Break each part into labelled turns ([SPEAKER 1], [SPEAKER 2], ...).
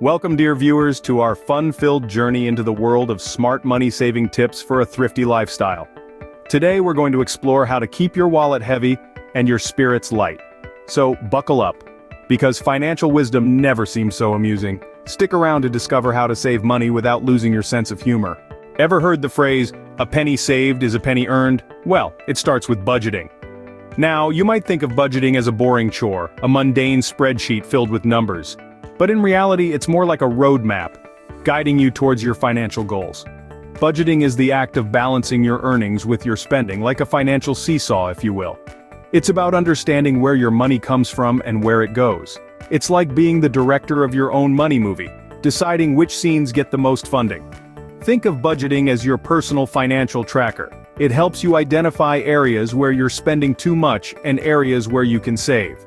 [SPEAKER 1] Welcome, dear viewers, to our fun-filled journey into the world of smart money-saving tips for a thrifty lifestyle. Today we're going to explore how to keep your wallet heavy and your spirits light. So buckle up, because financial wisdom never seems so amusing. Stick around to discover how to save money without losing your sense of humor. Ever heard the phrase, "A penny saved is a penny earned"? Well, it starts with budgeting. Now, you might think of budgeting as a boring chore, a mundane spreadsheet filled with numbers. But in reality, it's more like a roadmap, guiding you towards your financial goals. Budgeting is the act of balancing your earnings with your spending, like a financial seesaw, if you will. It's about understanding where your money comes from and where it goes. It's like being the director of your own money movie, deciding which scenes get the most funding. Think of budgeting as your personal financial tracker. It helps you identify areas where you're spending too much and areas where you can save.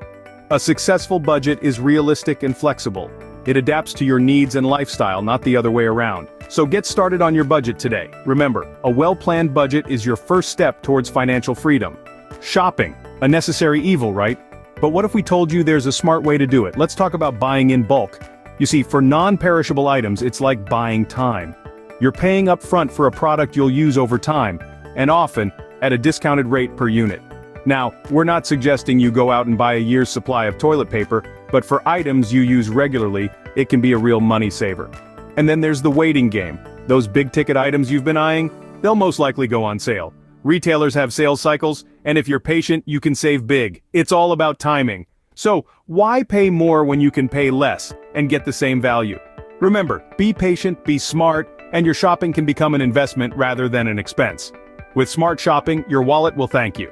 [SPEAKER 1] A successful budget is realistic and flexible. It adapts to your needs and lifestyle, not the other way around. So get started on your budget today. Remember, a well-planned budget is your first step towards financial freedom. Shopping, a necessary evil, right? But what if we told you there's a smart way to do it? Let's talk about buying in bulk. You see, for non-perishable items, it's like buying time. You're paying up front for a product you'll use over time, and often, at a discounted rate per unit. Now, we're not suggesting you go out and buy a year's supply of toilet paper, but for items you use regularly, it can be a real money saver. And then there's the waiting game. Those big-ticket items you've been eyeing, they'll most likely go on sale. Retailers have sales cycles, and if you're patient, you can save big. It's all about timing. So, why pay more when you can pay less and get the same value? Remember, be patient, be smart, and your shopping can become an investment rather than an expense. With smart shopping, your wallet will thank you.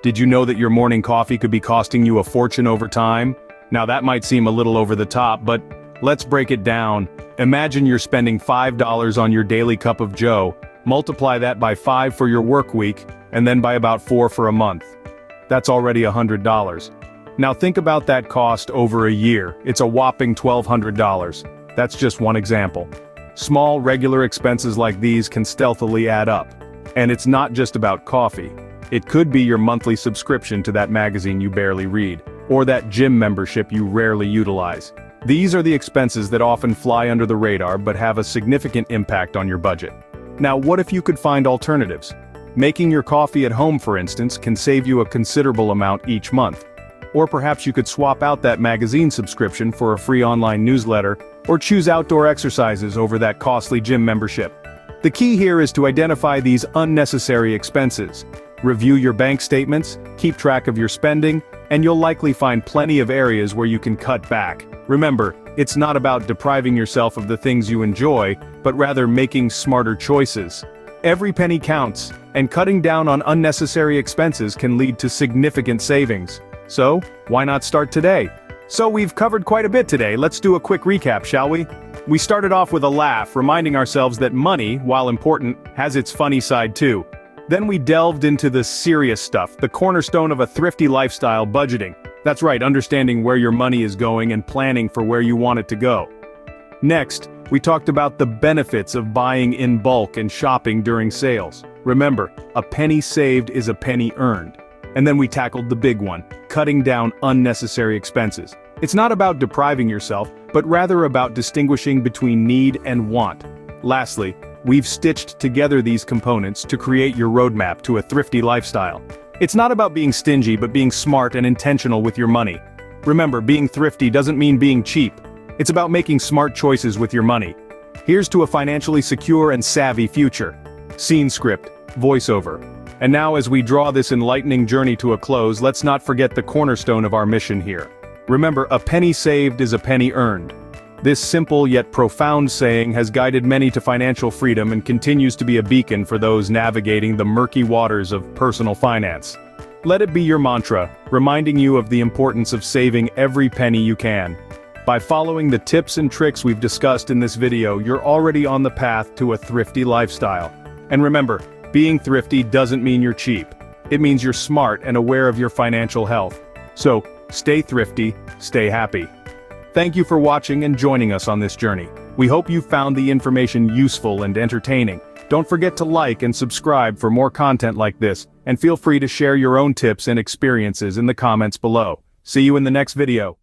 [SPEAKER 1] Did you know that your morning coffee could be costing you a fortune over time? Now that might seem a little over the top, but let's break it down. Imagine you're spending $5 on your daily cup of joe, multiply that by 5 for your work week, and then by about 4 for a month. That's already $100. Now think about that cost over a year. It's a whopping $1,200. That's just one example. Small, regular expenses like these can stealthily add up. And it's not just about coffee. It could be your monthly subscription to that magazine you barely read, or that gym membership you rarely utilize. These are the expenses that often fly under the radar but have a significant impact on your budget. Now, what if you could find alternatives? Making your coffee at home, for instance, can save you a considerable amount each month. Or perhaps you could swap out that magazine subscription for a free online newsletter, or choose outdoor exercises over that costly gym membership. The key here is to identify these unnecessary expenses. Review your bank statements, keep track of your spending, and you'll likely find plenty of areas where you can cut back. Remember, it's not about depriving yourself of the things you enjoy, but rather making smarter choices. Every penny counts, and cutting down on unnecessary expenses can lead to significant savings. So, why not start today? So we've covered quite a bit today. Let's do a quick recap, shall we? We started off with a laugh, reminding ourselves that money, while important, has its funny side too. Then we delved into the serious stuff, the cornerstone of a thrifty lifestyle: budgeting. That's right, understanding where your money is going and planning for where you want it to go. Next, we talked about the benefits of buying in bulk and shopping during sales. Remember, a penny saved is a penny earned. And then we tackled the big one, cutting down unnecessary expenses. It's not about depriving yourself, but rather about distinguishing between need and want. Lastly, we've stitched together these components to create your roadmap to a thrifty lifestyle. It's not about being stingy, but being smart and intentional with your money. Remember, being thrifty doesn't mean being cheap. It's about making smart choices with your money. Here's to a financially secure and savvy future. Scene script, voiceover. And now, as we draw this enlightening journey to a close, let's not forget the cornerstone of our mission here. Remember, a penny saved is a penny earned. This simple yet profound saying has guided many to financial freedom and continues to be a beacon for those navigating the murky waters of personal finance. Let it be your mantra, reminding you of the importance of saving every penny you can. By following the tips and tricks we've discussed in this video, you're already on the path to a thrifty lifestyle. And remember, being thrifty doesn't mean you're cheap. It means you're smart and aware of your financial health. So, stay thrifty, stay happy. Thank you for watching and joining us on this journey. We hope you found the information useful and entertaining. Don't forget to like and subscribe for more content like this, and feel free to share your own tips and experiences in the comments below. See you in the next video.